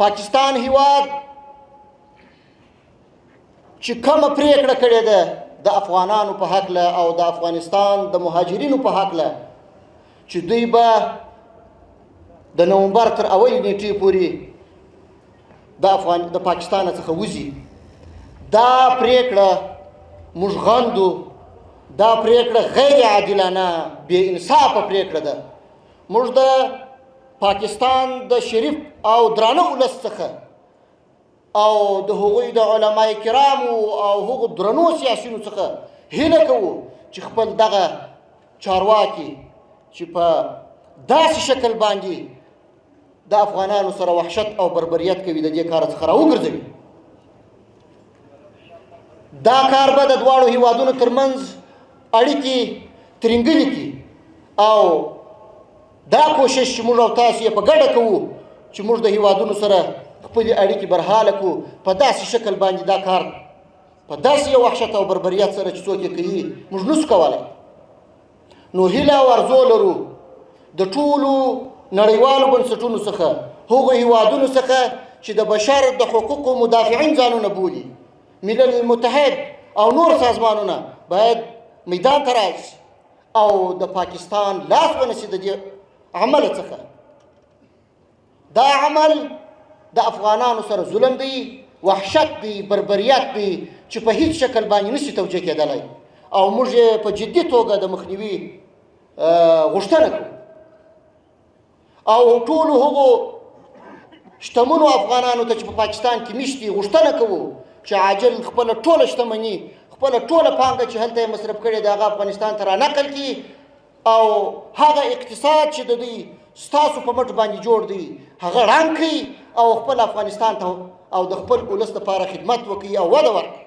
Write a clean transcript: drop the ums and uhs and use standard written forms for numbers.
پاکستان هیواد چې کومه پریکړه کړې ده د افغانانو په هکله او د افغانستان د مهاجرینو په هکله چې دوی به د نومبر تر اولې نیټې پورې د پاکستان څخه وځي. دا پریکړه موږ غندو. دا پریکړه غیر عادلانه بې انصافه پریکړه ده. موږ د پاکستان د شریف او درانه ولس څخه او د هغوی د علماء کرامو او هغو درنو سیاسیونو څخه هیله کوو چې خپل دغه چارواکي چې په داسې شکل باندې د افغانانو سره وحشت او بربریت کوي د دې کار څخه راوګرځوي. دا کار به د دواړو هیوادونو ترمنځ اړیکې ترینګلې کړي او دا کوشش چې موږ او تاسو یې په ګډه کوو چې موږ د هیوادونو سره خپلې اړیکې برحاله کړو په داسې شکل باندې دا کار په داسې یو وحشت او بربریت سره چې څوک یې کوي موږ نشو کولی. نو هیله او ارزو لرو د ټولو نړیوالو بنسټونو څخه هغو هیوادونو څخه چې د بشر د حقوقو مدافعین ځانونه بولي، ملل متحد او نور سازمانونه باید میدان ته راشي او د پاکستان لاس ونیسي د دې عمل څخه. دا عمل د افغانانو سره ظلم دی، وحشت دی، بربریت دی چې په هیڅ شکل باندې نشي توجیه کېدلی او موږ یې په جدي توګه د مخنیوي غوښتنه کوو او ټولو هغو شتمنو افغانانو ته چې په پاکستان کې مېشت دي غوښتنه کوو چې عاجل خپله ټوله شتمني، خپله ټوله پانګه چې هلته یې مصرف کړې ده هغه افغانستان ته رانقل کړي او هغه اقتصاد چې د دوی ستاسو په مټ باندې جوړ دی هغه ړنګ کړي او خپل افغانستان ته او د خپل ولس لپاره خدمت وکړي او وده ورکړي.